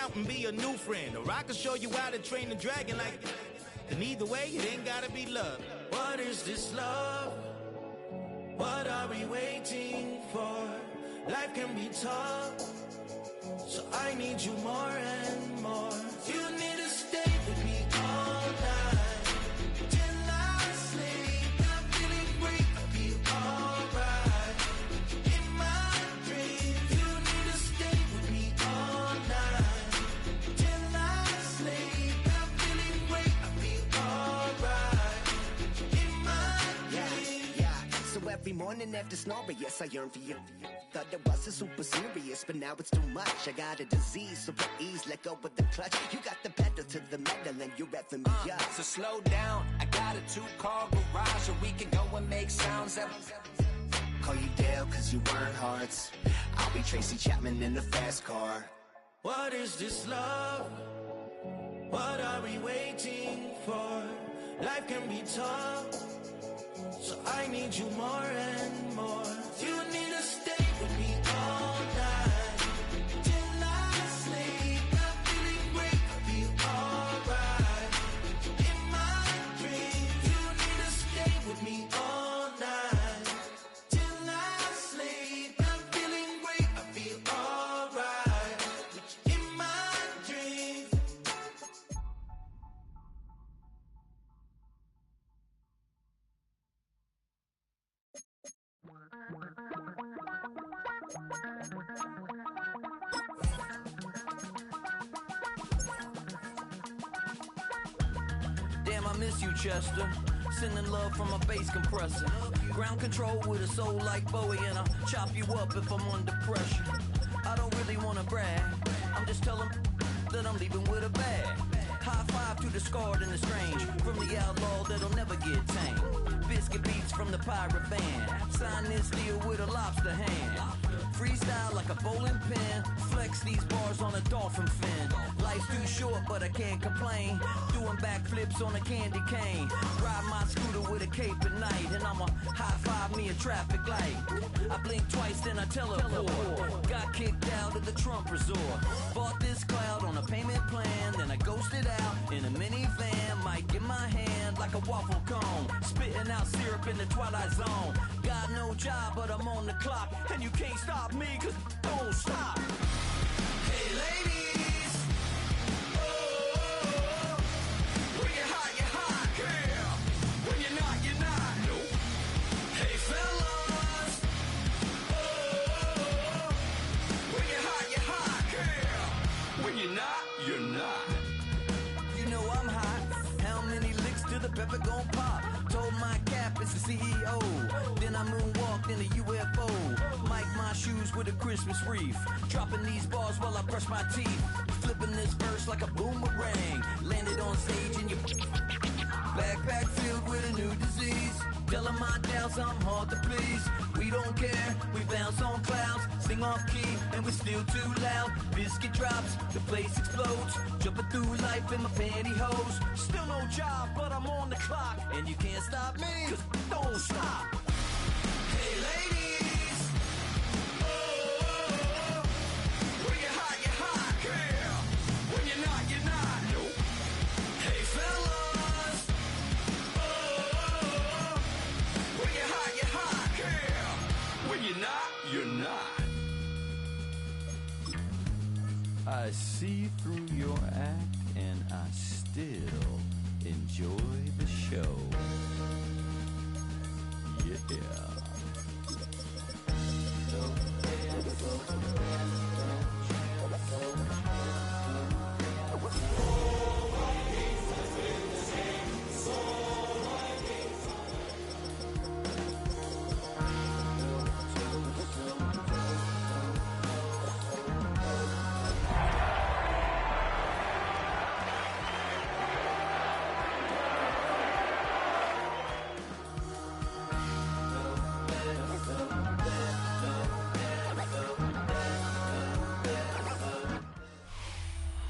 out and be a new friend. Or I can show you how to train the dragon like... And either way, it ain't gotta be love. What is this love? What are we waiting for? Life can be tough, so I need you more and more. You need to stay with me all night till I sleep. I'm feeling great, I'll be alright. In my dreams, you need to stay with me all night till I sleep. I'm feeling great, I'll be alright. In my dreams. Yeah. So every morning after snoring, yes, I yearn for you. Thought it wasn't super serious, but now it's too much. I got a disease, so with ease, let go with the clutch. You got the pedal to the metal and you're revving me up. So slow down, I got a 2-car garage, so we can go and make sounds that... Call you Dale, cause you weren't hearts. I'll be Tracy Chapman in the fast car. What is this love? What are we waiting for? Life can be tough, so I need you more and more. You need to stay with me all night till I sleep. I'm feeling great, I'll be alright. In my dreams, you need to stay with me all night till I sleep. I'm feeling great, I'll be alright. In my dreams. Damn, I miss you, Chester. Sending love from a bass compressor. Ground control with a soul like Bowie, and I'll chop you up if I'm under pressure. I don't really wanna brag, I'm just telling that I'm leaving with a bag. High five to the scarred and the strange, from the outlaw that'll never get tamed. Biscuit beats from the pirate band, sign this deal with a lobster hand. Freestyle like a bowling pin, flex these bars on a dolphin fin. Life's too short, but I can't complain. Doing backflips on a candy cane. Ride my scooter with a cape at night, and I'ma high five me a traffic light. I blink twice, then I teleport. Got kicked out of the Trump resort. Bought this cloud on a payment plan, then I ghosted out in a minivan. Mic in my hand like a waffle cone, spitting out syrup in the twilight zone. Got no job, but I'm on the clock, and you can't stop me, cause don't stop. Hey ladies, oh, when you're hot, girl. When you're not, nope. Hey fellas, oh, when you're hot, girl. When you're not. You know I'm hot. How many licks till the pepper gon' pop? Told my cap it's the CEO. Then I moonwalked in a UFO. Mic my shoes with a Christmas wreath. Dropping these bars while I brush my teeth. Flipping this verse like a boomerang. Landed on stage in your backpack filled with a new disease. Telling my doubts I'm hard to please. We don't care, we bounce on clouds. Sing off key and we're still too loud. Biscuit drops, the place explodes. Jumping through life in my pantyhose. Still no job, but I'm on the clock. And you can't stop me, cause don't stop. Hey ladies, oh, when you're hot, girl. When you're not, nope. Hey fellas, oh, when you're hot, girl. When you're not. I see through your act and I still enjoy the show. Yeah.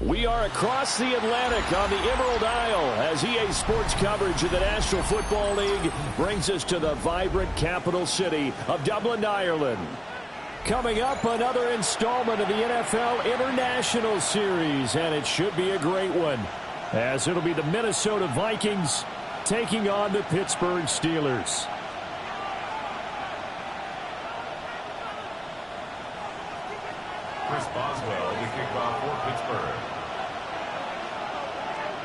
We are across the Atlantic on the Emerald Isle as EA Sports coverage of the National Football League brings us to the vibrant capital city of Dublin, Ireland. Coming up, another installment of the NFL International Series, and it should be a great one, as it'll be the Minnesota Vikings taking on the Pittsburgh Steelers. Chris Boswell, the kickoff for Pittsburgh.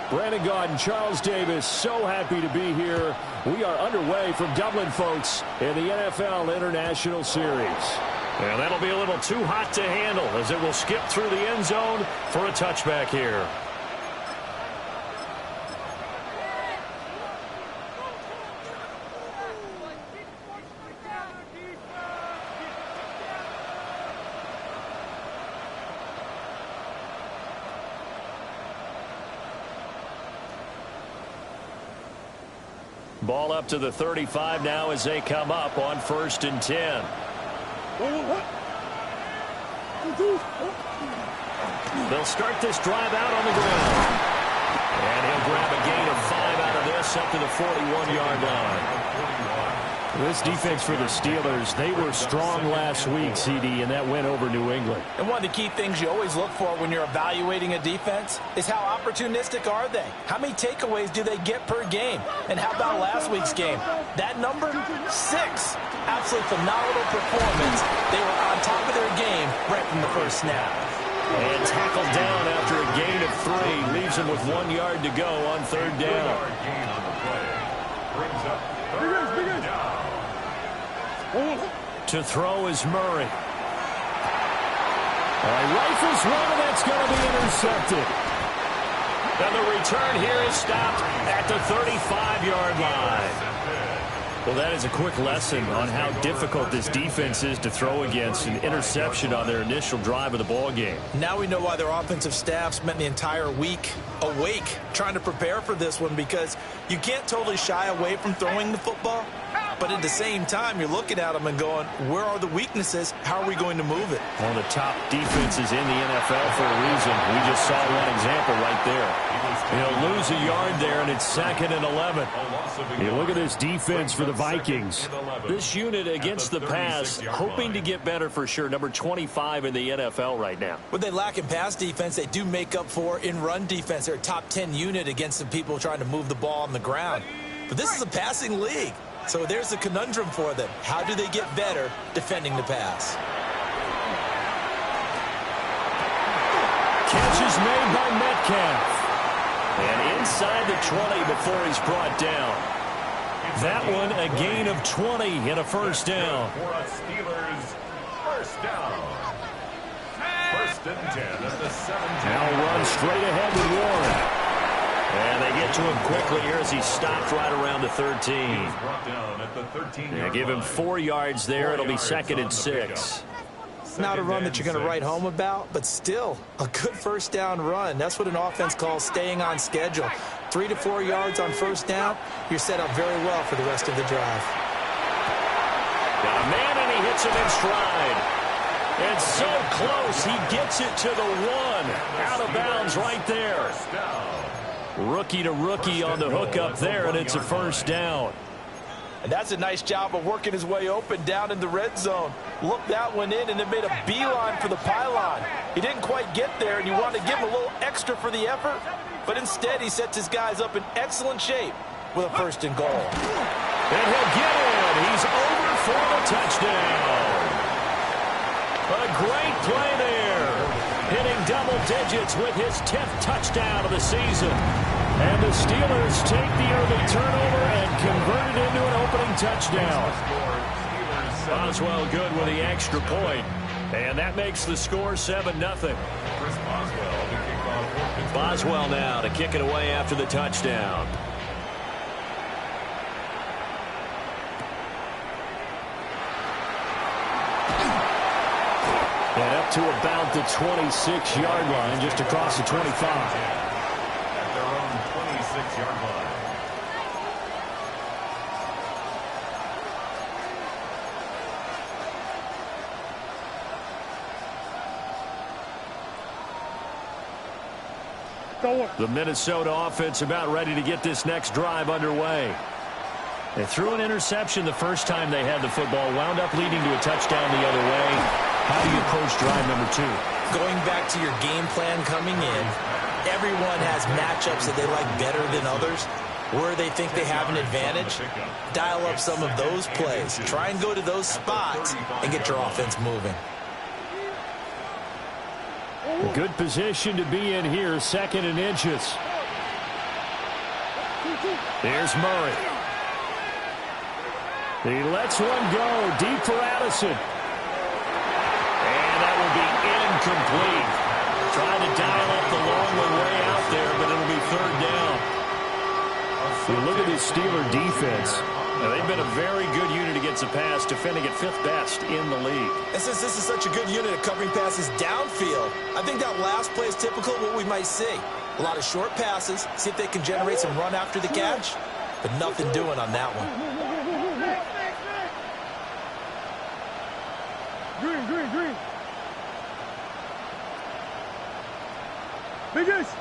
Brandon Gaudin, Charles Davis, so happy to be here. We are underway from Dublin, folks, in the NFL International Series. And that'll be a little too hot to handle as it will skip through the end zone for a touchback here. Ball up to the 35 now as they come up on 1st and 10. They'll start this drive out on the ground. And he'll grab a gain of 5 out of this up to the 41-yard line. This defense for the Steelers, they were strong last week, CD, and that went over New England. And one of the key things you always look for when you're evaluating a defense is how opportunistic are they? How many takeaways do they get per game? And how about last week's game? That number, 6. Absolutely phenomenal performance. They were on top of their game right from the first snap. And tackled down after a gain of 3. Leaves him with 1 yard to go on 3rd down. Brings up 3rd down. To throw is Murray. Rifles one, and that's going to be intercepted. And the return here is stopped at the 35-yard line. Well, that is a quick lesson on how difficult this defense is to throw against. An interception on their initial drive of the ball game. Now we know why their offensive staff spent the entire week awake trying to prepare for this one, because you can't totally shy away from throwing the football. But at the same time, you're looking at them and going, where are the weaknesses? How are we going to move it? One of the top defenses in the NFL for a reason. We just saw one example right there. He'll lose a yard there, and it's 2nd and 11. You look at this defense for the Vikings. This unit against the pass, hoping to get better for sure. Number 25 in the NFL right now. What they lack in pass defense, they do make up for in run defense. They're a top 10 unit against the people trying to move the ball on the ground. But this is a passing league. So there's a conundrum for them. How do they get better defending the pass? Catch is made by Metcalf. And inside the 20 before he's brought down. That one a gain of 20 and a 1st down. For a Steelers 1st down. 1st and 10 at the 17. Now run straight ahead with Warren. And they get to him quickly here as he stopped right around the 13. Yeah, give him 4 yards there. It'll be 2nd and 6. It's not a run that you're going to write home about, but still a good 1st down run. That's what an offense calls staying on schedule. 3 to 4 yards on 1st down, you're set up very well for the rest of the drive. Got a man, and he hits him in stride. And so close, he gets it to the 1. Out of bounds right there. Rookie to rookie on the hook up there, and it's a 1st down. And that's a nice job of working his way open down in the red zone. Looked that one in, and then made a beeline for the pylon. He didn't quite get there, and you want to give him a little extra for the effort. But instead, he sets his guys up in excellent shape with a 1st and goal. And he'll get it. He's over for the touchdown. A great play there. Hitting double digits with his 10th touchdown of the season. And the Steelers take the early turnover and convert it into an opening touchdown. Boswell good with the extra point. And that makes the score 7-0. Boswell now to kick it away after the touchdown. And up to about the 26-yard line, just across the 25. At their own 26-yard line. The Minnesota offense about ready to get this next drive underway. They threw an interception the first time they had the football, wound up leading to a touchdown the other way. How do you approach drive number 2? Going back to your game plan coming in, everyone has matchups that they like better than others, where they think they have an advantage. Dial up some of those plays. Try and go to those spots and get your offense moving. A good position to be in here, 2nd and inches. Here's Murray. He lets one go deep for Addison. And that will be incomplete. Trying to dial up the long way out there, but it'll be 3rd down. You look at this Steeler defense. They've been a very good unit against the pass, defending at 5th best in the league. And since this is such a good unit of covering passes downfield, I think that last play is typical of what we might see. A lot of short passes, see if they can generate some run after the catch, but nothing doing on that one. Green. Biggest.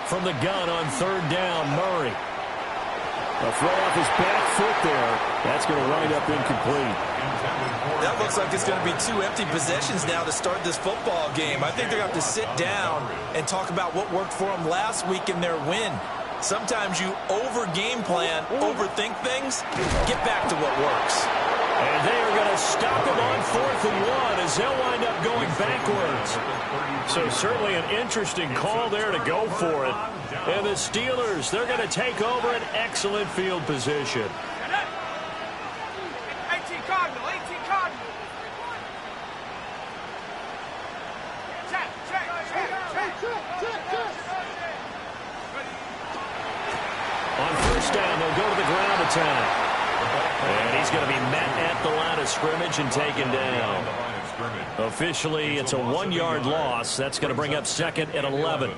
From the gun on 3rd down, Murray. A throw off his back foot there. That's going to wind up incomplete. That looks like it's going to be 2 empty possessions now to start this football game. I think they're going to have to sit down and talk about what worked for them last week in their win. Sometimes you over-game plan, overthink things. Get back to what works. And they are going to stop him on 4th and 1 as they'll wind up going backwards. So certainly an interesting call there to go for it. And the Steelers, they're going to take over an excellent field position. 18 Cardinal. Check. On 1st down, they'll go to the ground attack. And he's going to be met at the line of scrimmage and taken down. Officially, it's a 1-yard loss. That's going to bring up 2nd and 11.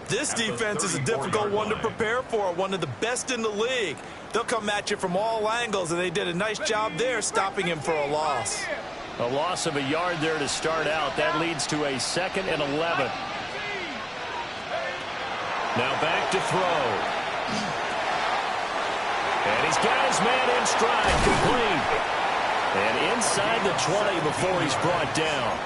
This defense is a difficult one to prepare for, one of the best in the league. They'll come at you from all angles, and they did a nice job there stopping him for a loss. A loss of a yard there to start out. That leads to a 2nd and 11. Now back to throw. And he's got his man in stride, complete. And inside the 20 before he's brought down.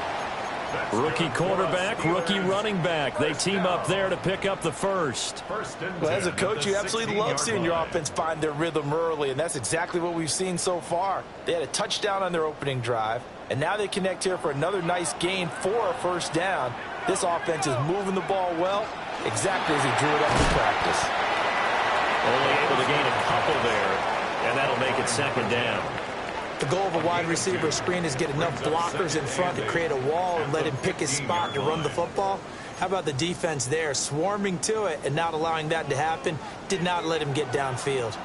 Rookie quarterback, rookie running back. They team up there to pick up the first. Well, as a coach, you absolutely love seeing your offense find their rhythm early, and that's exactly what we've seen so far. They had a touchdown on their opening drive, and now they connect here for another nice gain for a 1st down. This offense is moving the ball well, exactly as he drew it up in practice. Only able to gain a couple there, and that'll make it 2nd down. The goal of a wide receiver screen is get enough blockers in front to create a wall and let him pick his spot to run the football. How about the defense there, swarming to it and not allowing that to happen? Did not let him get downfield.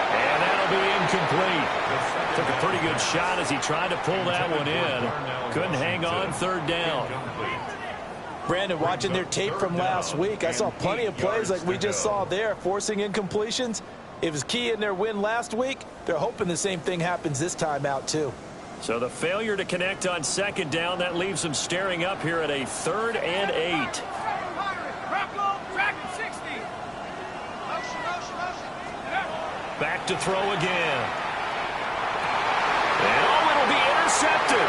And that'll be incomplete. Took a pretty good shot as he tried to pull that one in. Couldn't hang on 3rd down. Brandon, watching their tape from last week, I saw plenty of plays like we just saw there, forcing incompletions. It was key in their win last week. They're hoping the same thing happens this time out, too. So the failure to connect on 2nd down, that leaves them staring up here at a 3rd and 8. Back to throw again. And it'll be intercepted.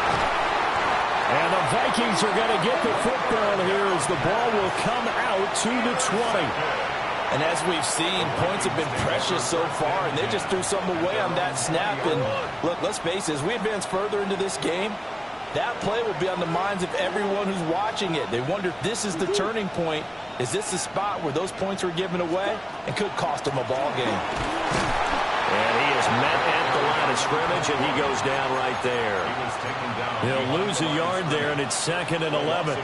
And the Vikings are going to get the football here as the ball will come out to the 20. And as we've seen, points have been precious so far, and they just threw some away on that snap. And look, let's face it, as we advance further into this game, that play will be on the minds of everyone who's watching it. They wonder if this is the turning point. Is this the spot where those points were given away and could cost them a ball game? And he is met at the line of scrimmage, and he goes down right there. He'll lose a yard there, and it's 2nd and 11.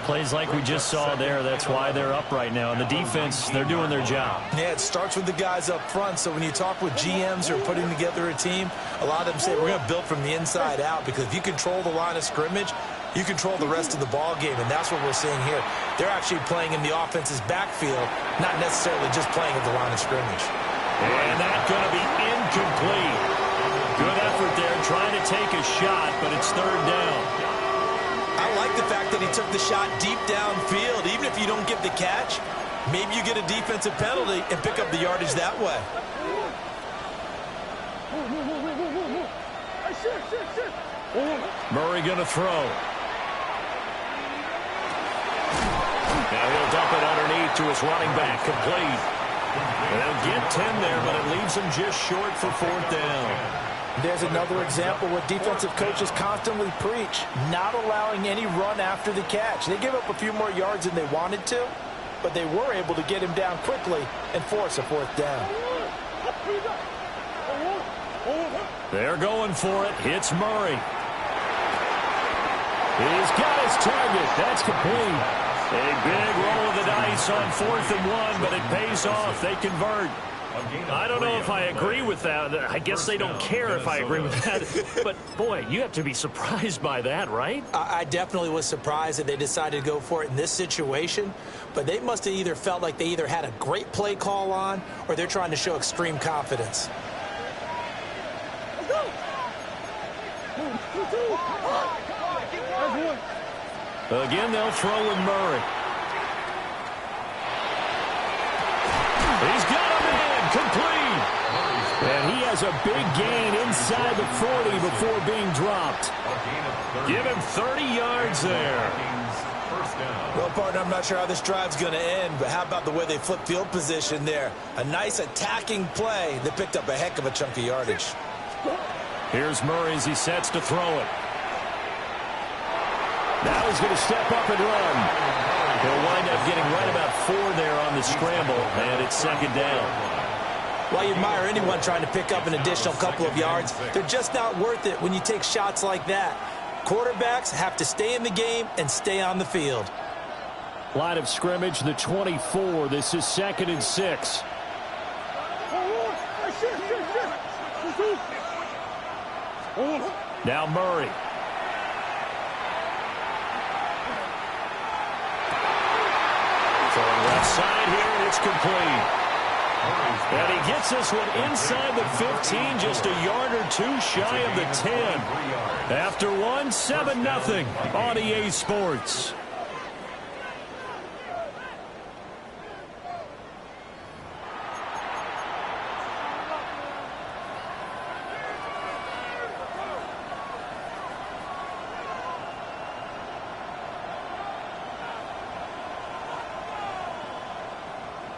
Plays like we just saw there. That's why they're up right now. And the defense, they're doing their job. Yeah, it starts with the guys up front. So when you talk with GMs who are putting together a team, a lot of them say we're going to build from the inside out, because if you control the line of scrimmage, you control the rest of the ball game, and that's what we're seeing here. They're actually playing in the offense's backfield, not necessarily just playing at the line of scrimmage. And that's going to be incomplete. Good effort there, trying to take a shot, but it's 3rd down. I I like the fact that he took the shot deep downfield. Even if you don't get the catch, maybe you get a defensive penalty and pick up the yardage that way. Murray going to throw. Now he'll dump it underneath to his running back, complete. They'll get 10 there, but it leaves him just short for 4th down. There's another example what defensive coaches constantly preach, not allowing any run after the catch. They gave up a few more yards than they wanted to, but they were able to get him down quickly and force a 4th down. They're going for it. It's Murray. He's got his target. That's complete. A big roll of the dice on 4th and 1, but it pays off. They convert. I don't know if I agree with that. I guess they don't care if I agree with that. But, boy, you have to be surprised by that, right? I definitely was surprised that they decided to go for it in this situation. But they must have either felt like they either had a great play call on or they're trying to show extreme confidence. Again, they'll throw with Murray. He's got him in, complete. And he has a big gain inside the 40 before being dropped. Give him 30 yards there. Well, partner, I'm not sure how this drive's going to end, but how about the way they flipped field position there? A nice attacking play that picked up a heck of a chunk of yardage. Here's Murray as he sets to throw it. Now he's going to step up and run. He'll wind up getting right about 4 there on the scramble, and it's 2nd down. While you admire anyone trying to pick up an additional couple of yards, they're just not worth it when you take shots like that. Quarterbacks have to stay in the game and stay on the field. Line of scrimmage, the 24. This is 2nd and 6. Now Murray. Throwing left side here, and it's complete. And he gets this one inside the 15, just a yard or 2 shy of the 10. After one, 7-0 on EA Sports.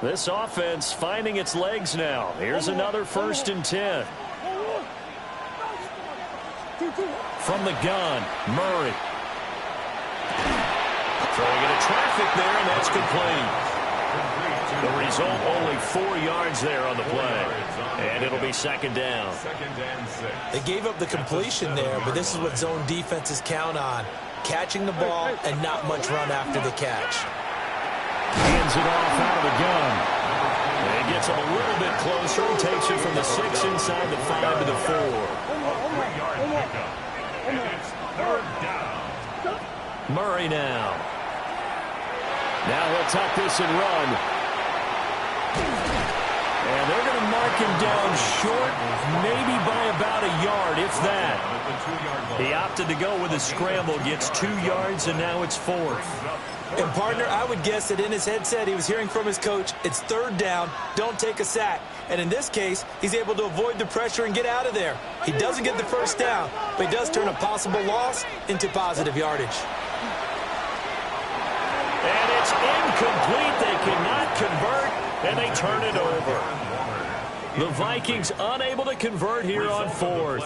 This offense finding its legs now. Here's another 1st and 10. From the gun, Murray. Throwing into traffic there, and that's complete. The result, only 4 yards there on the play. And it'll be 2nd down. They gave up the completion there, but this is what zone defenses count on. Catching the ball and not much run after the catch. Hands it off out of the gun. And he gets him a little bit closer and takes it from the 6 inside the 5 to the 4. And it's 3rd down. Murray now. Now he'll tuck this and run. And they're going to mark him down short, maybe by about a yard, if that. He opted to go with a scramble, gets 2 yards, and now it's 4th. And, partner, I would guess that in his headset he was hearing from his coach, it's 3rd down, don't take a sack. And in this case, he's able to avoid the pressure and get out of there. He doesn't get the 1st down, but he does turn a possible loss into positive yardage. And it's incomplete. They cannot convert, and they turn it over. The Vikings unable to convert here on 4th.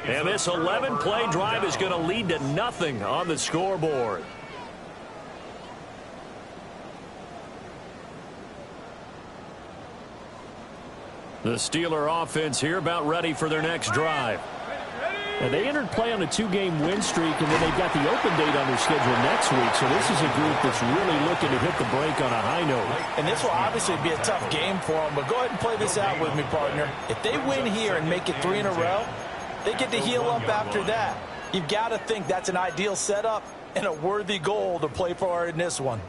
And this 11-play drive is going to lead to nothing on the scoreboard. The Steeler offense here about ready for their next drive. And they entered play on a 2-game win streak, and then they've got the open date on their schedule next week. So this is a group that's really looking to hit the break on a high note. And this will obviously be a tough game for them, but go ahead and play this out with me, partner. If they win here and make it 3 in a row, they get to heal up after that. You've got to think that's an ideal setup and a worthy goal to play for in this one.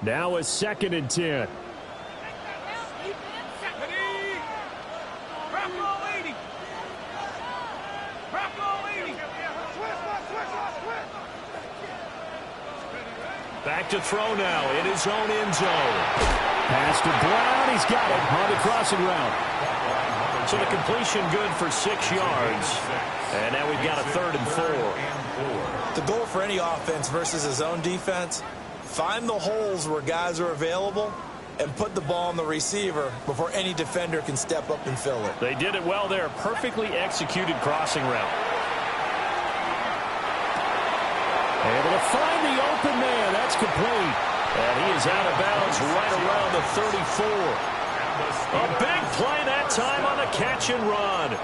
Now a 2nd and 10. Back to throw now in his own end zone. Pass to Brown. He's got it on the crossing route. So the completion good for 6 yards. And now we've got a 3rd and 4. The goal for any offense versus his own defense, find the holes where guys are available and put the ball on the receiver before any defender can step up and fill it. They did it well there. Perfectly executed crossing route. Able to find the open man. That's complete. And he is out of bounds right around the 34. A big play that time on the catch and run.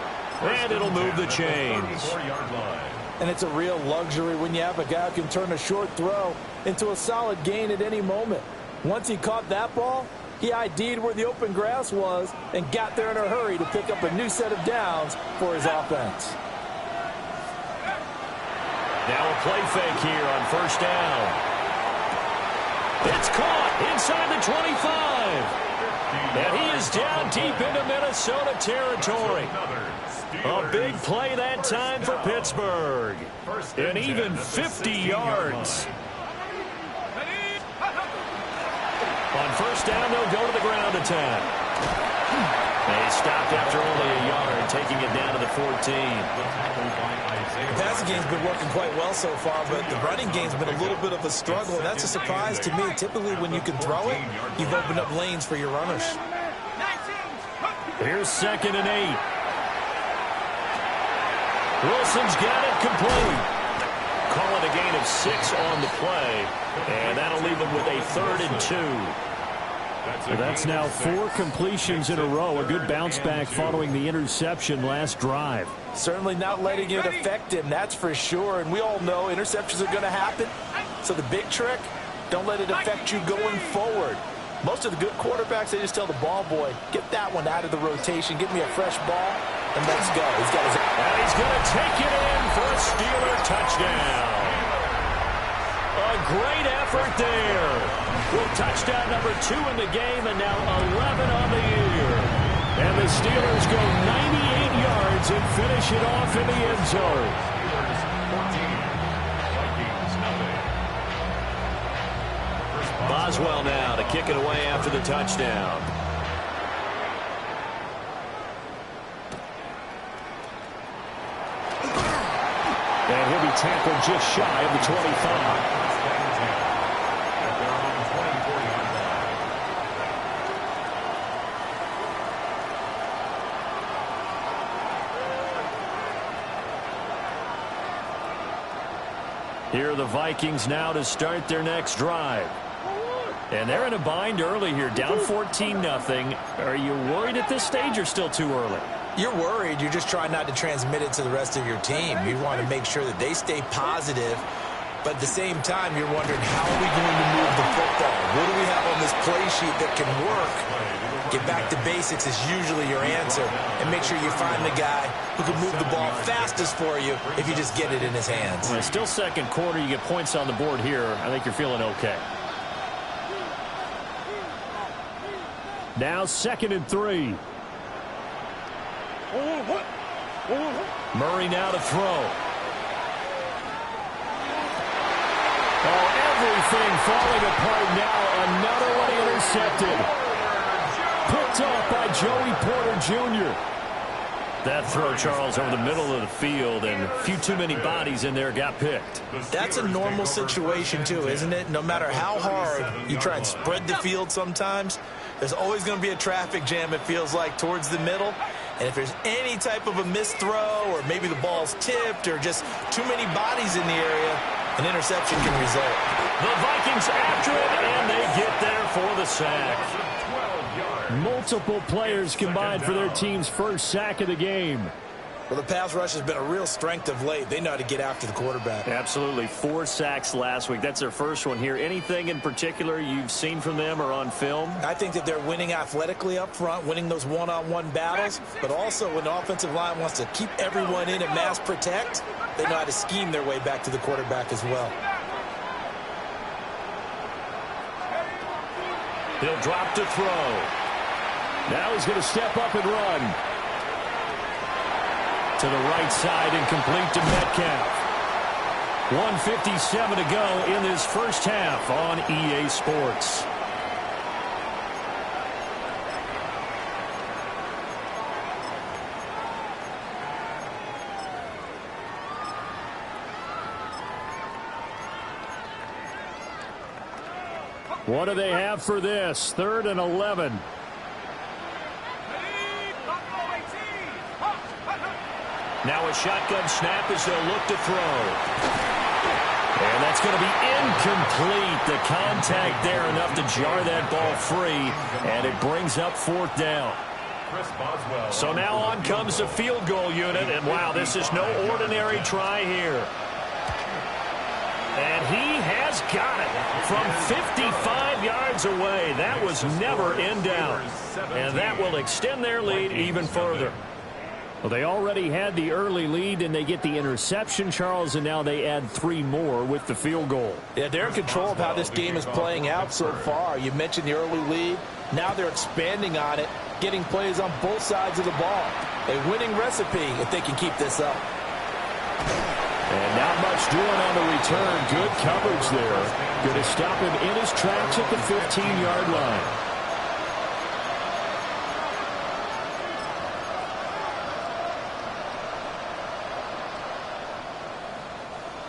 And it'll move the chains. And it's a real luxury when you have a guy who can turn a short throw into a solid gain at any moment. Once he caught that ball, he ID'd where the open grass was and got there in a hurry to pick up a new set of downs for his offense. Now a play fake here on 1st down. It's caught inside the 25. And he is down deep into Minnesota territory. A big play that time for Pittsburgh. And even 50 yards. On 1st down, they'll go to the ground attack. They stopped after only a yard, taking it down to the 14. The passing game's been working quite well so far, but the running game's been a little bit of a struggle, and that's a surprise to me. Typically, when you can throw it, you've opened up lanes for your runners. Here's 2nd and 8. Wilson's got it complete. Call it a gain of 6 on the play, and that'll leave them with a 3rd and 2. So that's now 4 completions in a row. A good bounce back following the interception last drive. Certainly not letting it affect him, that's for sure. And we all know interceptions are going to happen. So the big trick, don't let it affect you going forward. Most of the good quarterbacks, they just tell the ball boy, get that one out of the rotation, give me a fresh ball, and let's go. And he's going to take it in for a Steeler touchdown. A great effort there. With touchdown number 2 in the game and now 11 on the year. And the Steelers go 98 yards and finish it off in the end zone. Boswell now to kick it away after the touchdown. And he'll be tackled just shy of the 25. Here are the Vikings now to start their next drive. And they're in a bind early here, down 14-0. Are you worried at this stage or still too early? You're worried. You're just trying not to transmit it to the rest of your team. You want to make sure that they stay positive. But at the same time, you're wondering, how are we going to move the football? What do we have on this play sheet that can work? Get back to basics is usually your answer. And make sure you find the guy who can move the ball fastest for you if you just get it in his hands. Well, still 2nd quarter. You get points on the board here. I think you're feeling okay. Now 2nd and 3. Murray now to throw. Oh, everything falling apart now. Another one intercepted. Picked off by Joey Porter Jr. That throw, Charles, over the middle of the field, and a few too many bodies in there got picked. That's a normal situation, too, isn't it? No matter how hard you try and spread the field sometimes, there's always going to be a traffic jam, it feels like, towards the middle. And if there's any type of a missed throw or maybe the ball's tipped or just too many bodies in the area, an interception can result. The Vikings after it, and they get there for the sack. Multiple players combined for their team's first sack of the game. Well, the pass rush has been a real strength of late. They know how to get after the quarterback. Absolutely. 4 sacks last week. That's their first one here. Anything in particular you've seen from them or on film? I think that they're winning athletically up front, winning those one-on-one battles, but also when the offensive line wants to keep everyone in and mass protect, they know how to scheme their way back to the quarterback as well. He'll drop to throw. Now he's going to step up and run. To the right side and complete to Metcalf. 1:57 to go in this first half on EA Sports. What do they have for this? 3rd and 11. Now a shotgun snap as they'll look to throw. And that's going to be incomplete. The contact there enough to jar that ball free. And it brings up 4th down. So now on comes the field goal unit. And wow, this is no ordinary try here. And he has got it from 55 yards away. That was never in doubt. And that will extend their lead even further. Well, they already had the early lead, and they get the interception, Charles, and now they add 3 more with the field goal. Yeah, they're in control of how this game is playing out so far. You mentioned the early lead. Now they're expanding on it, getting plays on both sides of the ball. A winning recipe if they can keep this up. And not much doing on the return. Good coverage there. Going to stop him in his tracks at the 15-yard line.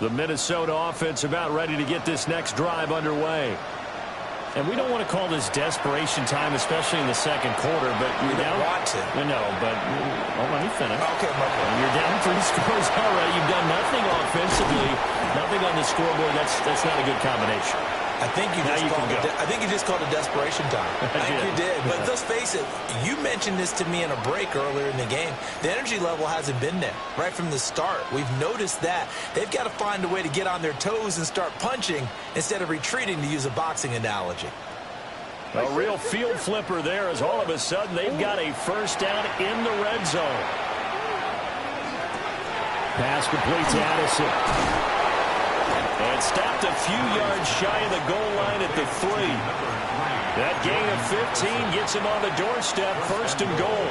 The Minnesota offense about ready to get this next drive underway. And we don't want to call this desperation time, especially in the second quarter, but you're down. No, but let me finish. Okay, you're down 3 scores already. You've done nothing offensively, nothing on the scoreboard. That's not a good combination. I think you just called it desperation time. I think you did. But let's face it, you mentioned this to me in a break earlier in the game. The energy level hasn't been there right from the start. We've noticed that. They've got to find a way to get on their toes and start punching instead of retreating, to use a boxing analogy. A real field flipper there, as all of a sudden they've got a first down in the red zone. Pass complete to Addison. And stopped a few yards shy of the goal line at the 3. That gain of 15 gets him on the doorstep, 1st and goal.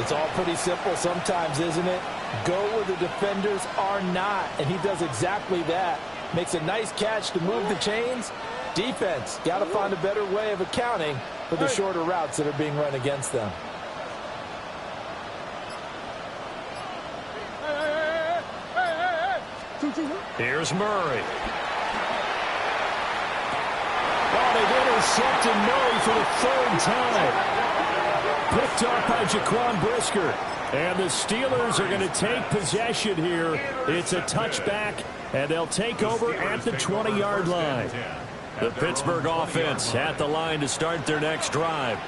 It's all pretty simple sometimes, isn't it? Go where the defenders are not, and he does exactly that. Makes a nice catch to move the chains. Defense, got to find a better way of accounting for the shorter routes that are being run against them. Here's Murray. Oh, they've intercepted Murray for the 3rd time. Picked up by Jaquan Brisker. And the Steelers are going to take possession here. It's a touchback, and they'll take over at the 20-yard line. The Pittsburgh offense at the line to start their next drive.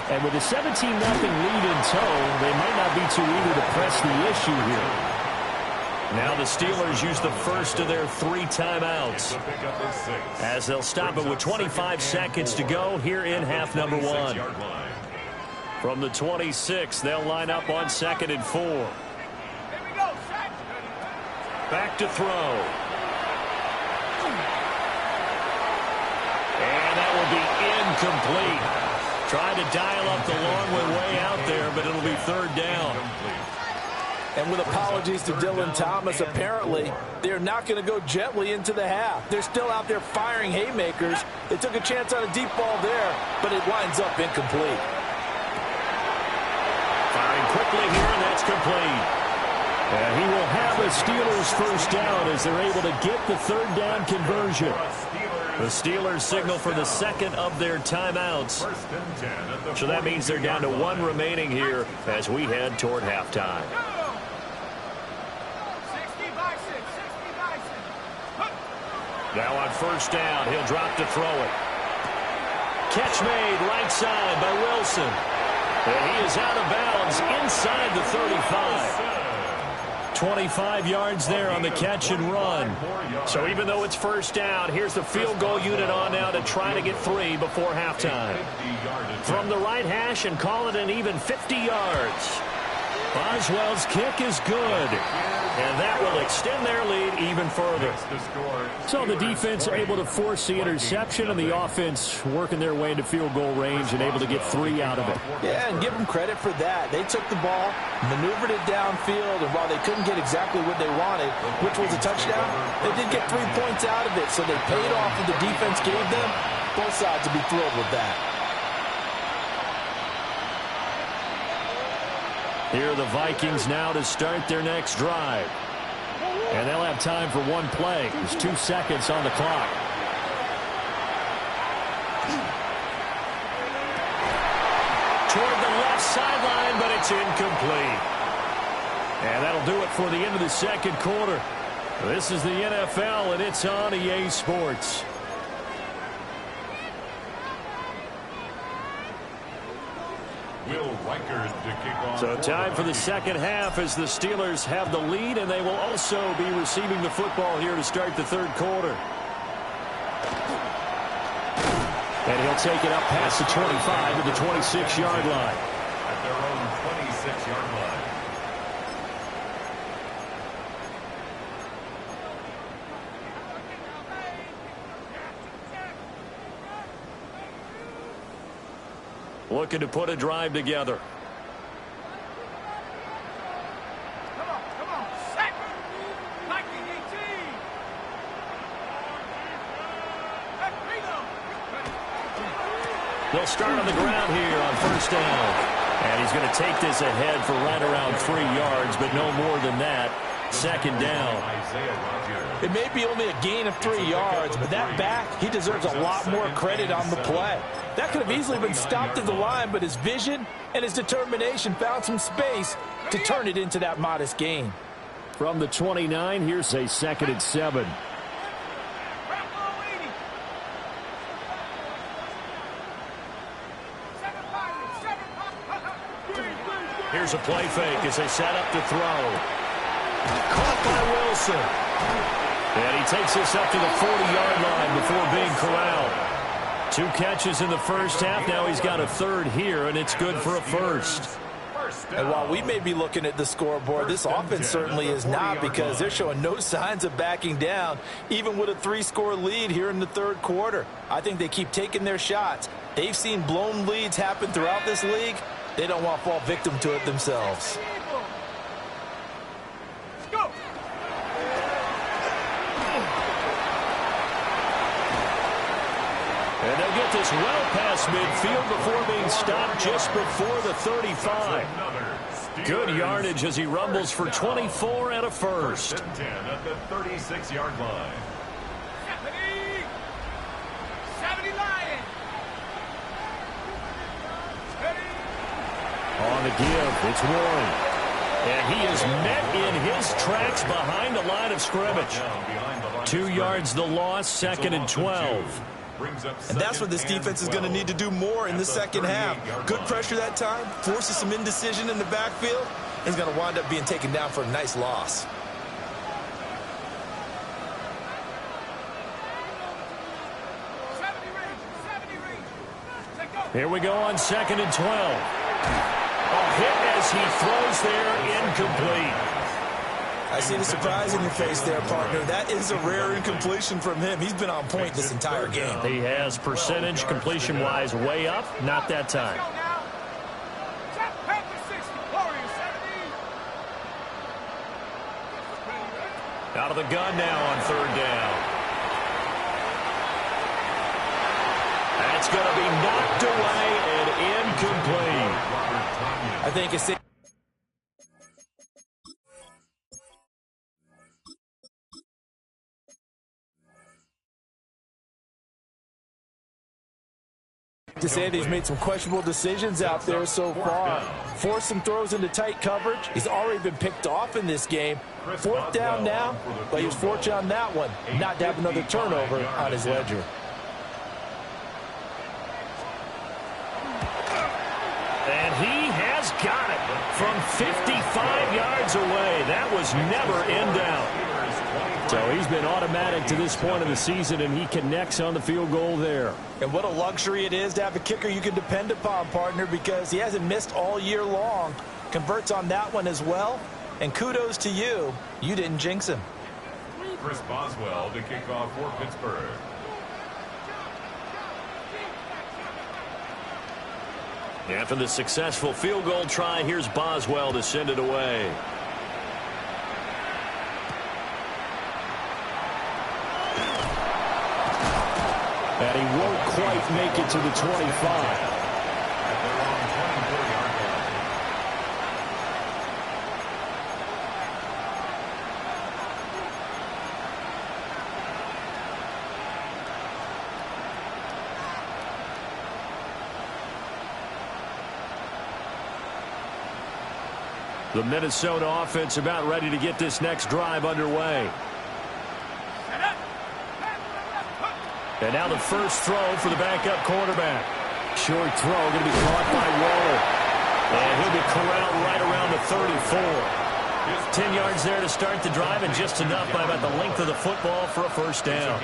And with a 17-0 lead in tow, they might not be too eager to press the issue here. Now the Steelers use the first of their 3 timeouts as they'll stop it with 25 seconds to go here in half number 1. From the 26, they'll line up on 2nd and 4. Back to throw. And that will be incomplete. Tried to dial up the long way out there, but it'll be 3rd down. And with apologies to Dylan Thomas, apparently they're not going to go gently into the half. They're still out there firing haymakers. They took a chance on a deep ball there, but it winds up incomplete. Firing quickly here, and that's complete. And he will have a Steelers first down as they're able to get the 3rd down conversion. The Steelers signal for the 2nd of their timeouts. So that means they're down to 1 remaining here as we head toward halftime. Now on first down, he'll drop to throw it. Catch made right side by Wilson. And he is out of bounds inside the 35. 25 yards there on the catch and run. So even though it's first down, here's the field goal unit on now to try to get 3 before halftime. From the right hash and call it an even 50 yards. Boswell's kick is good. And that will extend their lead even further. So the defense able to force the interception, and the offense working their way into field goal range and able to get 3 out of it. Yeah, and give them credit for that. They took the ball, maneuvered it downfield, and while they couldn't get exactly what they wanted, which was a touchdown, they did get 3 points out of it, so they paid off what the defense gave them. Both sides will be thrilled with that. Here are the Vikings now to start their next drive. And they'll have time for one play. There's 2 seconds on the clock. Toward the left sideline, but it's incomplete. And that'll do it for the end of the second quarter. This is the NFL, and it's on EA Sports. So time for the second half as the Steelers have the lead, and they will also be receiving the football here to start the third quarter. And he'll take it up past the 25 to the 26-yard line. At their own 26-yard line. Looking to put a drive together. Come on, set. 1918. They'll start on the ground here on first down. And he's going to take this ahead for right around 3 yards, but no more than that. Second down. It may be only a gain of 3 yards, but that back, he deserves a lot more credit on the play. That could have easily been stopped at the line, but his vision and his determination found some space to turn it into that modest gain. From the 29, here's a 2nd and 7. Here's a play fake as they set up to throw. Caught by Wilson. And he takes this up to the 40-yard line before being corralled. 2 catches in the first half. Now he's got a third here, and it's good for a first. And while we may be looking at the scoreboard, this offense certainly is not, because they're showing no signs of backing down, even with a 3-score lead here in the third quarter. I think they keep taking their shots. They've seen blown leads happen throughout this league. They don't want to fall victim to it themselves. And they'll get this well past midfield before being stopped just before the 35. Good yardage as he rumbles for 24 and a first. 10 at the 36-yard line. 70 Lions. On the give, it's Warren. And he is met in his tracks behind the line of scrimmage. 2 yards the loss, 2nd and 12. And that's what this defense is going to need to do more in the second half. Good pressure that time, forces some indecision in the backfield. He's going to wind up being taken down for a nice loss. Here we go on 2nd and 12. A hit as he throws there, incomplete. I see the surprise in your face there, partner. That is a rare incompletion from him. He's been on point this entire game. He has percentage completion-wise way up. Not that time. Out of the gun now on 3rd down. That's going to be knocked away and incomplete. I think it's to say that he's made some questionable decisions out there so far. Forced some throws into tight coverage. He's already been picked off in this game. 4th down now, but he was fortunate on that one not to have another turnover on his ledger. And he has got it from 55 yards away. That was never in doubt. So he's been automatic to this point of the season, and he connects on the field goal there. And what a luxury it is to have a kicker you can depend upon, partner, because he hasn't missed all year long. converts on that one as well. And kudos to you. You didn't jinx him. Chris Boswell to kick off for Pittsburgh. After the successful field goal try, here's Boswell to send it away. And he won't quite make it to the 25. The Minnesota offense about ready to get this next drive underway. And now the first throw for the backup quarterback. Short throw going to be caught by Waller. And he'll be corralled right around the 34. 10 yards there to start the drive, and just enough by about the length of the football for a first down.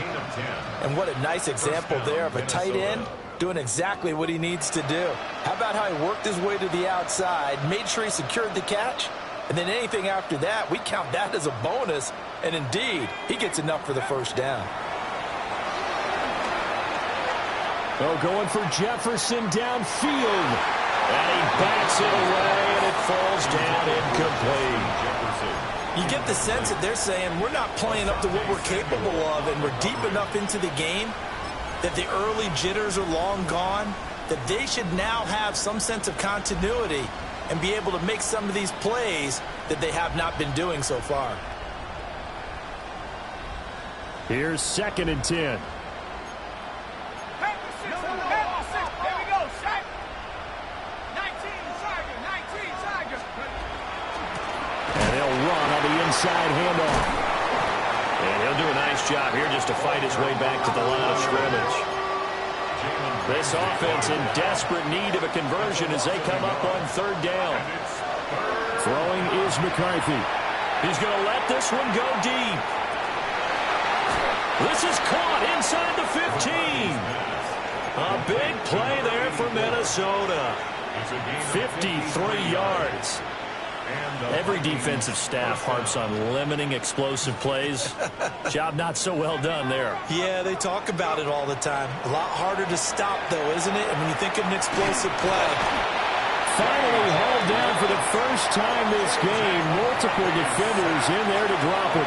And what a nice example there of a tight end doing exactly what he needs to do. How about how he worked his way to the outside, made sure he secured the catch, and then anything after that, we count that as a bonus. And indeed, he gets enough for the first down. Oh, going for Jefferson downfield. And he bats it away, and it falls down incomplete. You get the sense that they're saying we're not playing up to what we're capable of, and we're deep enough into the game that the early jitters are long gone, that they should now have some sense of continuity and be able to make some of these plays that they have not been doing so far. Here's 2nd and 10. And they'll run on the inside handoff. And he'll do a nice job here just to fight his way back to the line of scrimmage. This offense in desperate need of a conversion as they come up on 3rd down. Throwing is McCarthy. He's going to let this one go deep. This is caught inside the 15. A big play there for Minnesota. 53 yards. Every defensive staff harps on limiting explosive plays. Job not so well done there. Yeah, they talk about it all the time. A lot harder to stop, though, isn't it? And when you think of an explosive play. Finally hauled down for the first time this game. Multiple defenders in there to drop him.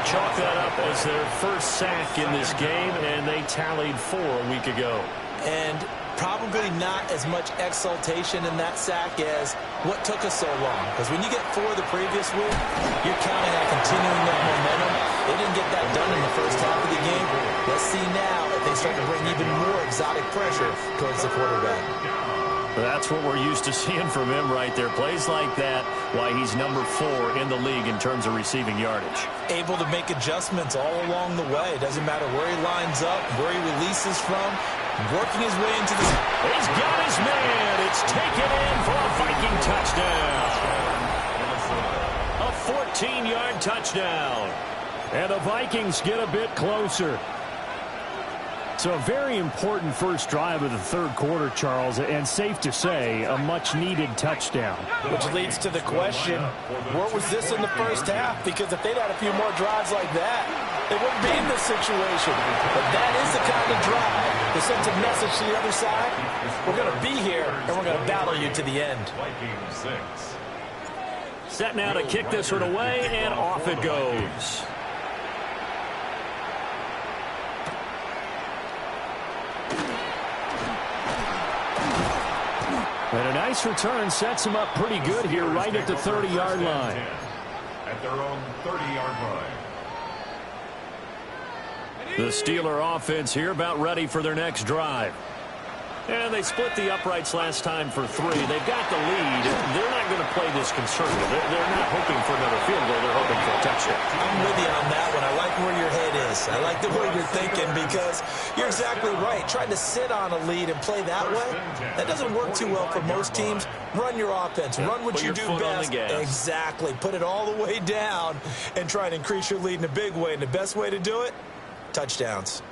Chalk that up as their first sack in this game, and they tallied 4 a week ago. And probably not as much exultation in that sack as what took us so long. Because when you get 4 the previous week, you're counting on continuing that momentum. They didn't get that done in the first half of the game. Let's see now if they start to bring even more exotic pressure towards the quarterback. That's what we're used to seeing from him right there. Plays like that, why he's number 4 in the league in terms of receiving yardage. Able to make adjustments all along the way. Doesn't matter where he lines up, where he releases from. Working his way into this. He's got his man. It's taken in for a Viking touchdown. A 14-yard touchdown. And the Vikings get a bit closer. So a very important first drive of the 3rd quarter, Charles, and safe to say, a much-needed touchdown. Which leads to the question, where was this in the first half? Because if they'd had a few more drives like that, they wouldn't be in this situation. But that is the kind of drive that sends a message to the other side. We're going to be here, and we're going to battle you to the end. Set now to kick this one away, and off it goes. And a nice return sets him up pretty good here right at the 30-yard line. At their own 30-yard line. The Steeler offense here about ready for their next drive. And they split the uprights last time for 3. They've got the lead. They're not going to play this conservative. They're not hoping for another field goal. They're hoping for a touchdown. I'm with you on that one. I like where your head is. I like the way you're thinking because you're exactly right. Trying to sit on a lead and play that way, that doesn't work too well for most teams. Run your offense. Run what you do best. Exactly. Put it all the way down and try and increase your lead in a big way. And the best way to do it, touchdowns.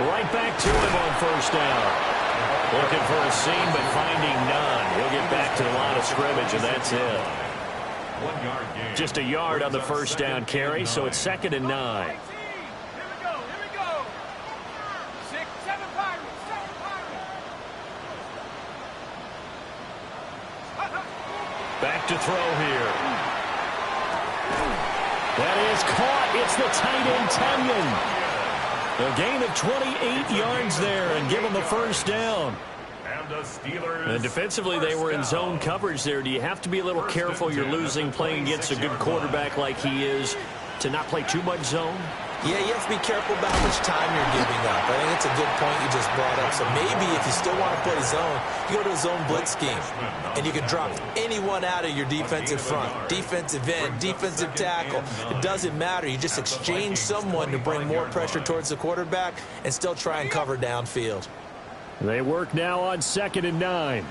Right back to him on first down. Looking for a seam, but finding none. He'll get back to the line of scrimmage, and that's it. 1 yard gain. Just a yard on the first down carry, so it's 2nd and 9. Here we go. 6, 7 Pirates, 7 Pirates. Back to throw here. That is caught. It's the tight end, Tunyon. A gain of 28 yards there and give them a first down. And the Steelers. And defensively, they were in zone coverage there. Do you have to be a little careful? You're losing playing against a good quarterback like he is to not play too much zone? Yeah, you have to be careful about how much time you're giving up. I think it's a good point you just brought up. So maybe if you still want to play zone, you go to a zone blitz scheme. And you can drop anyone out of your defensive front. Defensive end, defensive tackle. It doesn't matter. You just exchange someone to bring more pressure towards the quarterback and still try and cover downfield. They work now on 2nd and 9.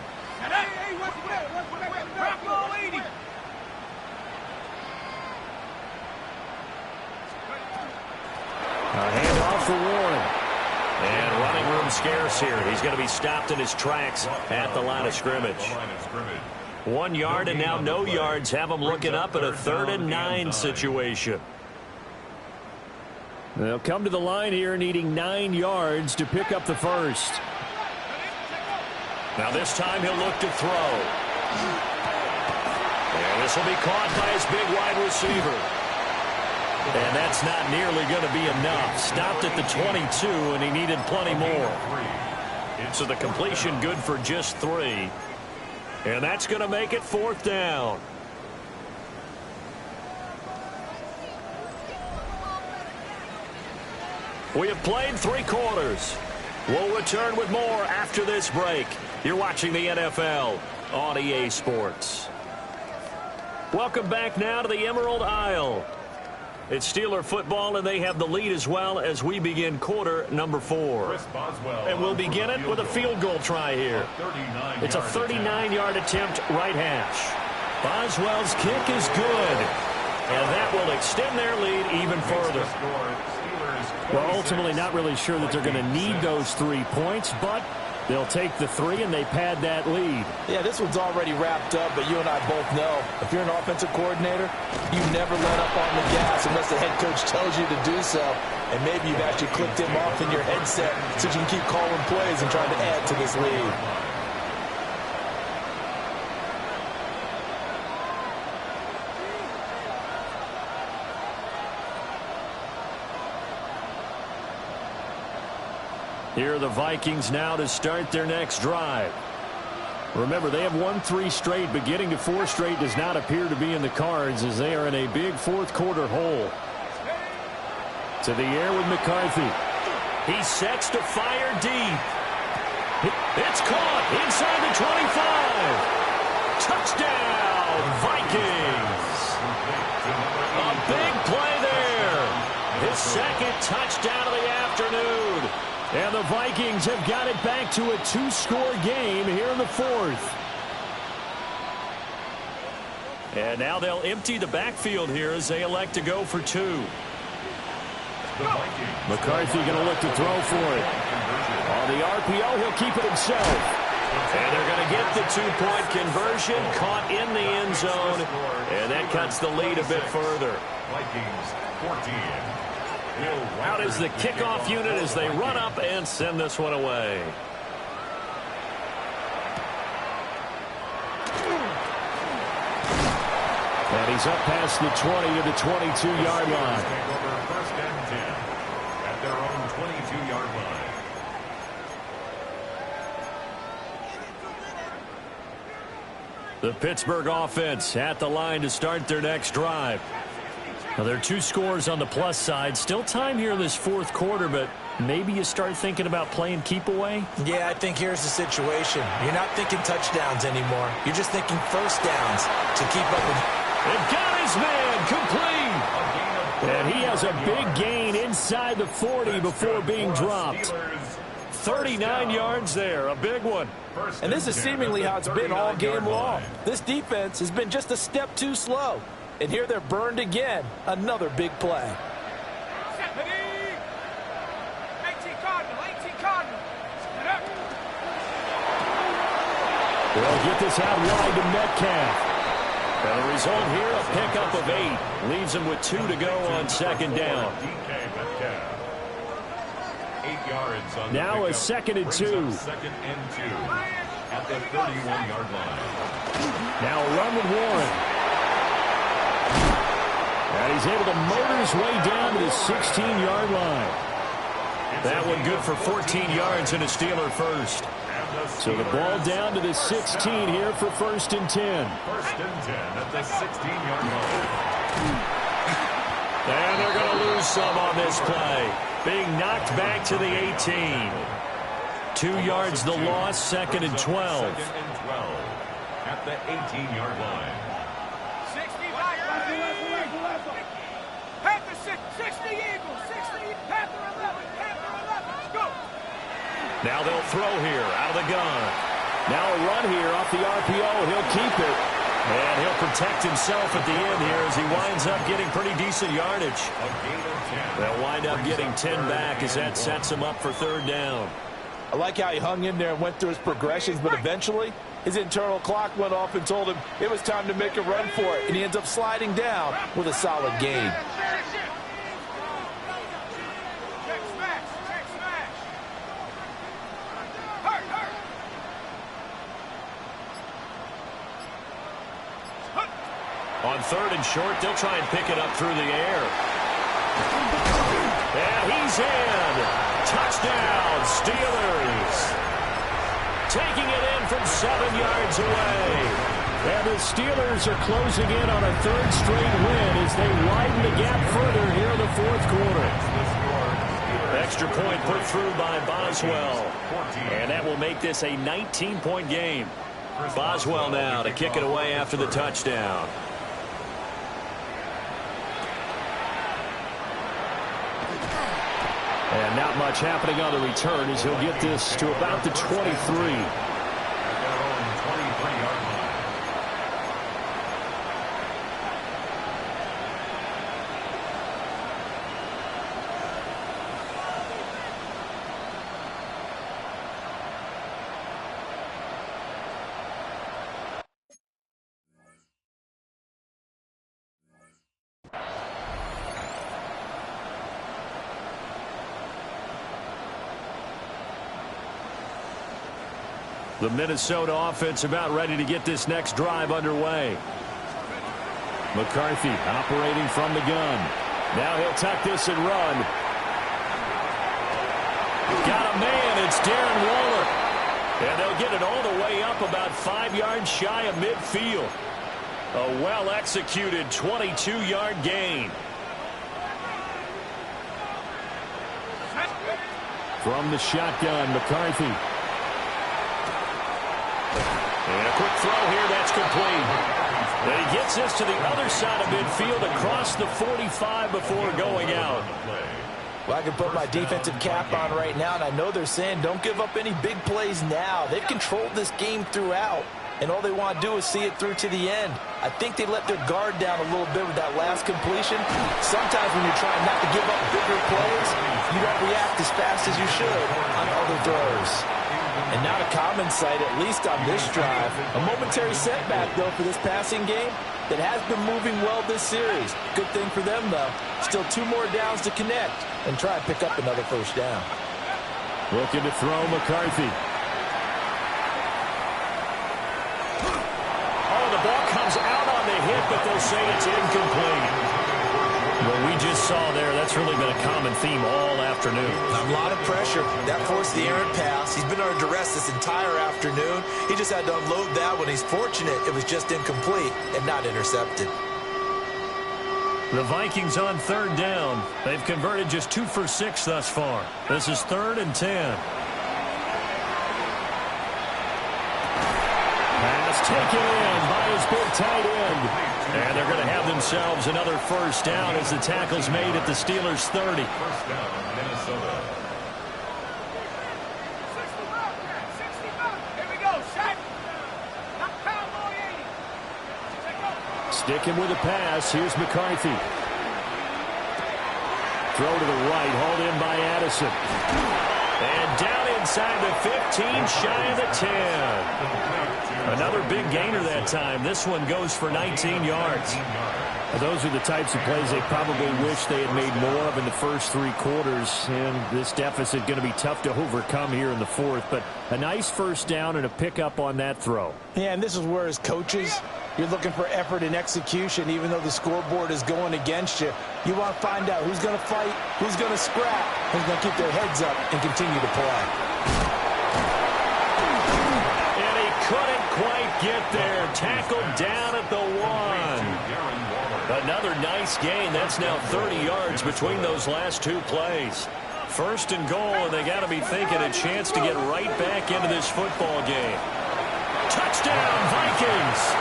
A handoff for Warren. And running room scarce here. He's going to be stopped in his tracks at the line of scrimmage. 1 yard and now no yards. Have him looking up at a 3rd and 9 situation. They'll come to the line here needing 9 yards to pick up the first. Now this time he'll look to throw. And this will be caught by his big wide receiver. And that's not nearly going to be enough. Stopped at the 22, and he needed plenty more. So the completion good for just 3. And that's going to make it 4th down. We have played 3 quarters. We'll return with more after this break. You're watching the NFL on EA Sports. Welcome back now to the Emerald Isle. It's Steeler football, and they have the lead as well as we begin quarter number 4. And we'll begin it with a field goal try here. It's a 39-yard attempt, right hash. Boswell's kick is good, and that will extend their lead even further. Well, ultimately not really sure that they're going to need those 3 points, but they'll take the 3 and they pad that lead. Yeah, this one's already wrapped up, but you and I both know if you're an offensive coordinator, you never let up on the gas unless the head coach tells you to do so. And maybe you've actually clicked him off in your headset so you can keep calling plays and trying to add to this lead. Here are the Vikings now to start their next drive. Remember, they have won 3 straight, but getting to 4 straight does not appear to be in the cards as they are in a big 4th quarter hole. To the air with McCarthy. He sets to fire deep. It's caught inside the 25. Touchdown, Vikings. A big play there. His 2nd touchdown of the afternoon. And the Vikings have got it back to a 2-score game here in the 4th. And now they'll empty the backfield here as they elect to go for 2. McCarthy going to look to throw for it. On the RPO, he'll keep it himself. And they're going to get the 2-point conversion, caught in the end zone. And that cuts the lead a bit further. Vikings 14. Out is the kickoff unit as they run up and send this one away. And he's up past the 20 to the 22-yard line. First and 10 at their own 22-yard line. The Pittsburgh offense at the line to start their next drive. Now, there are 2 scores on the plus side. Still time here in this 4th quarter, but maybe you start thinking about playing keep away? Yeah, I think here's the situation. You're not thinking touchdowns anymore. You're just thinking first downs to keep up with. It got his man complete. And he has a big gain inside the 40 before being dropped. 39 yards there, a big one. And this is seemingly how it's been all game long. This defense has been just a step too slow. And here they're burned again. Another big play. 18 Cardinal, They'll get this out wide to Metcalf. And the result here, a pickup of 8. Leaves them with 2 to go on second down. 8 yards on now a 2nd and 2. 2nd and 2 at the 31-yard line. Now a run with Warren. And he's able to motor his way down to the 16-yard line. That one good for 14 yards and a Steeler first. So the ball down to the 16 here for 1st and 10. 1st and 10 at the 16-yard line. And they're going to lose some on this play. Being knocked back to the 18. 2 yards the loss, 2nd and 12. 2nd and 12 at the 18-yard line. 60 back, Panther 60 Eagles, 60 Panther 11, Panther 11, go. Now they'll throw here out of the gun. Now a run here off the RPO. He'll keep it. And he'll protect himself at the end here as he winds up getting pretty decent yardage. They'll wind up getting 10 back as that sets him up for 3rd down. I like how he hung in there and went through his progressions, but eventually his internal clock went off and told him it was time to make a run for it, and he ends up sliding down with a solid gain. On 3rd and short, they'll try and pick it up through the air. And he's in. Touchdown, Steelers. Taking it in from 7 yards away. And the Steelers are closing in on a 3rd straight win as they widen the gap further here in the 4th quarter. Extra point put through by Boswell. And that will make this a 19-point game. Boswell now to kick it away after the touchdown. And not much happening on the return as he'll get this to about the 23. The Minnesota offense about ready to get this next drive underway. McCarthy operating from the gun. Now he'll tuck this and run. Got a man. It's Darren Waller. And they'll get it all the way up about 5 yards shy of midfield. A well-executed 22-yard gain. From the shotgun, McCarthy. And a quick throw here, that's complete. And he gets this to the other side of midfield across the 45 before going out. Well, I can put my defensive cap on right now, and I know they're saying don't give up any big plays now. They've controlled this game throughout, and all they want to do is see it through to the end. I think they let their guard down a little bit with that last completion. Sometimes when you're trying not to give up bigger plays, you don't react as fast as you should on other throws. And not a common sight, at least on this drive. A momentary setback, though, for this passing game that has been moving well this series. Good thing for them, though. Still 2 more downs to connect and try and pick up another 1st down. Looking to throw McCarthy. Oh, the ball comes out on the hit, but they'll say it's incomplete. What we just saw there, that's really been a common theme all afternoon. A lot of pressure. That forced the errant pass. He's been under duress this entire afternoon. He just had to unload that one. He's fortunate it was just incomplete and not intercepted. The Vikings on 3rd down. They've converted just 2 for 6 thus far. This is 3rd and 10. Pass taken in by his big tight end. And they're going to have themselves another 1st down as the tackle's made at the Steelers' 30. 1st down, Minnesota. 65. Here we go, shot. Cowboy 80. Sticking with the pass. Here's McCarthy. Throw to the right, hauled in by Addison. And down inside the 15, shy of the 10. Another big gainer that time. This one goes for 19 yards. Those are the types of plays they probably wish they had made more of in the first 3 quarters. And this deficit going to be tough to overcome here in the fourth. But a nice first down and a pickup on that throw. Yeah, and this is where as coaches, you're looking for effort and execution. Even though the scoreboard is going against you, you want to find out who's going to fight, who's going to scrap, who's going to keep their heads up and continue to play. And he couldn't quite get there. Tackled down at the 1. Another nice gain. That's now 30 yards between those last 2 plays. First and goal, and they got to be thinking a chance to get right back into this football game. Touchdown, Vikings!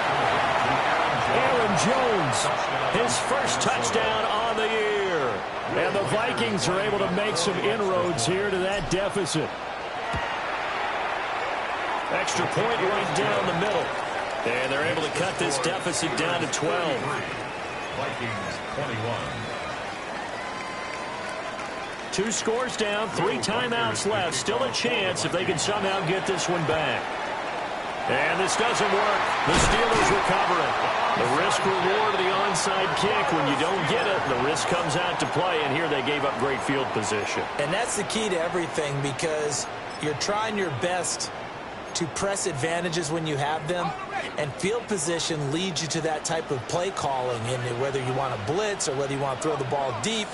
Aaron Jones, his first touchdown on the year. And the Vikings are able to make some inroads here to that deficit. Extra point right down the middle. And they're able to cut this deficit down to 12. Vikings 21. 2 scores down, 3 timeouts left. Still a chance if they can somehow get this one back. And this doesn't work. The Steelers recover it. The risk-reward of the onside kick. When you don't get it, the risk comes out to play. And here they gave up great field position. And that's the key to everything, because you're trying your best to press advantages when you have them, and field position leads you to that type of play calling, and whether you want to blitz or whether you want to throw the ball deep,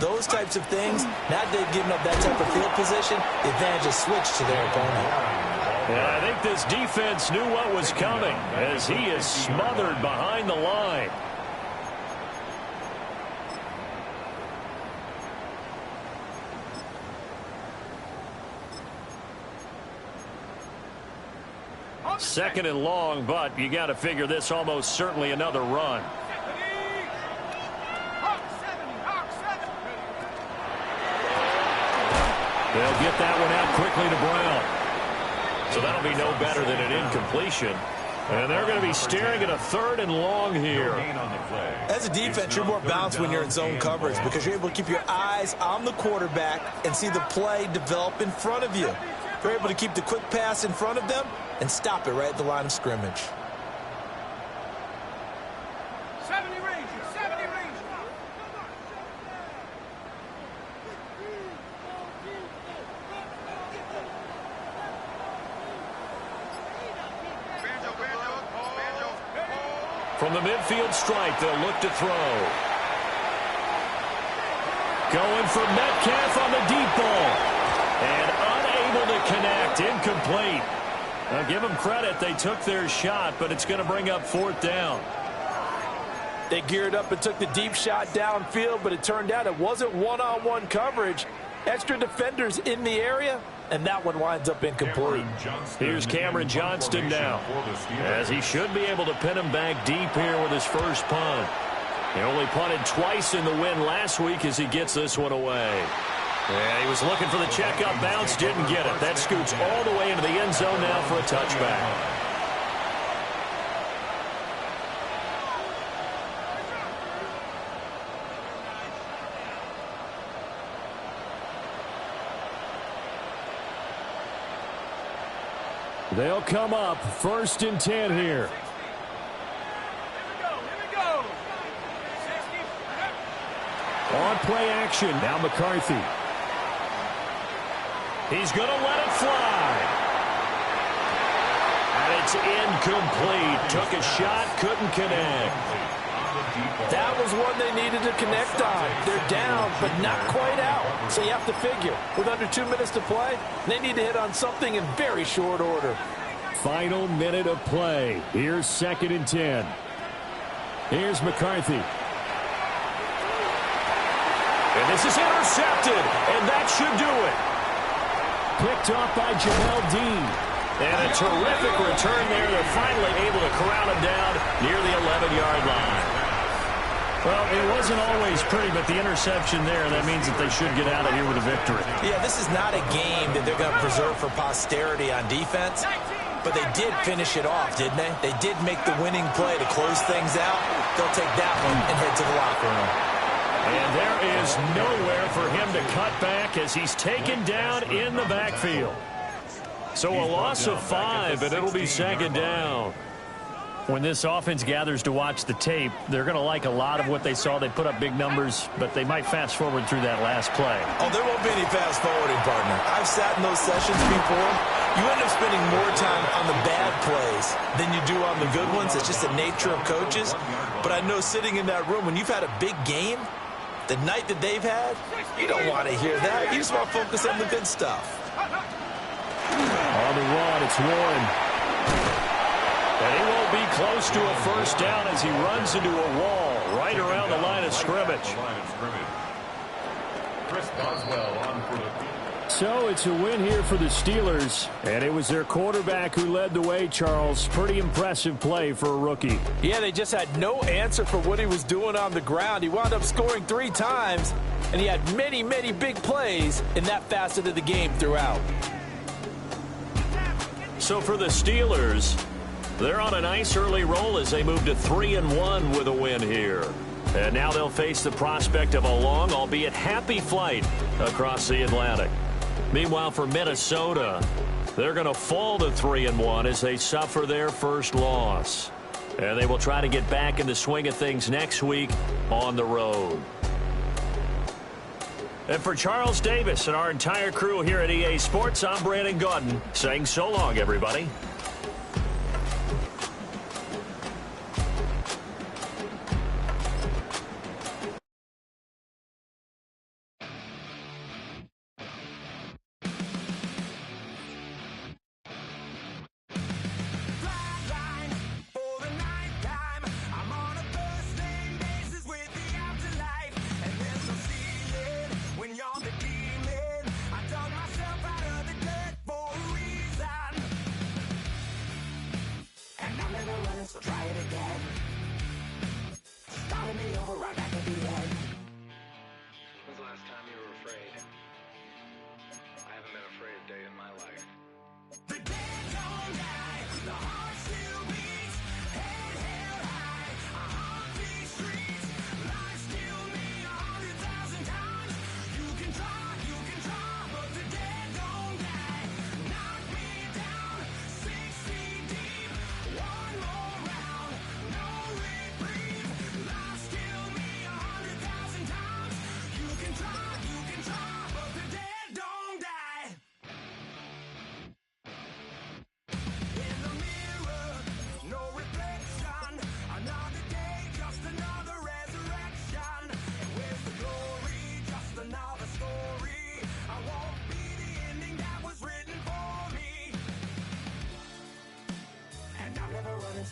those types of things. Now that they've given up that type of field position, the advantage is switched to their opponent. And I think this defense knew what was coming as he is smothered behind the line. Second and long, but you got to figure this almost certainly another run. They'll get that one out quickly to Brown. So that'll be no better than an incompletion. And they're going to be staring at a 3rd and long here. As a defense, you're more balanced when you're in zone coverage because you're able to keep your eyes on the quarterback and see the play develop in front of you. They're able to keep the quick pass in front of them and stop it right at the line of scrimmage. 70 range, 70 range. From the midfield stripe, they'll look to throw. Going for Metcalf on the deep ball. And unable to connect, incomplete. Now give them credit, they took their shot, but it's going to bring up 4th down. They geared up and took the deep shot downfield, but it turned out it wasn't one-on-one coverage. Extra defenders in the area, and that one winds up incomplete. Here's Cameron Johnston now, as he should be able to pin him back deep here with his first punt. He only punted twice in the win last week as he gets this one away. Yeah, he was looking for the checkup bounce, didn't get it. That scoots all the way into the end zone now for a touchback. They'll come up 1st and 10 here. Here we go. 60. On play action, now McCarthy. He's going to let it fly. And it's incomplete. Took a shot, couldn't connect. That was one they needed to connect on. They're down, but not quite out. So you have to figure, with under 2 minutes to play, they need to hit on something in very short order. Final minute of play. Here's 2nd and 10. Here's McCarthy. And this is intercepted, and that should do it. Picked off by Jamel Dean. And a terrific return there. They're finally able to corral him down near the 11-yard line. Well, it wasn't always pretty, but the interception there, that means that they should get out of here with a victory. Yeah, this is not a game that they're going to preserve for posterity on defense, but they did finish it off, didn't they? They did make the winning play to close things out. They'll take that one and head to the locker room. And there is nowhere for him to cut back as he's taken down in the backfield. So a loss of 5, and it'll be second down. When this offense gathers to watch the tape, they're going to like a lot of what they saw. They put up big numbers, but they might fast forward through that last play. Oh, there won't be any fast forwarding, partner. I've sat in those sessions before. You end up spending more time on the bad plays than you do on the good ones. It's just the nature of coaches. But I know sitting in that room, when you've had a big game, the night that they've had, you don't want to hear that. You just want to focus on the good stuff. On the run, it's Warren. And he won't be close to a first down as he runs into a wall right around the line of scrimmage. Chris Boswell on for the... So it's a win here for the Steelers, and it was their quarterback who led the way, Charles. Pretty impressive play for a rookie. Yeah, they just had no answer for what he was doing on the ground. He wound up scoring 3 times, and he had many, many big plays in that facet of the game throughout. So for the Steelers, they're on a nice early roll as they move to 3-1 with a win here. And now they'll face the prospect of a long, albeit happy flight across the Atlantic. Meanwhile, for Minnesota, they're going to fall to 3-1 as they suffer their first loss. And they will try to get back in the swing of things next week on the road. And for Charles Davis and our entire crew here at EA Sports, I'm Brandon Gaudin saying so long, everybody.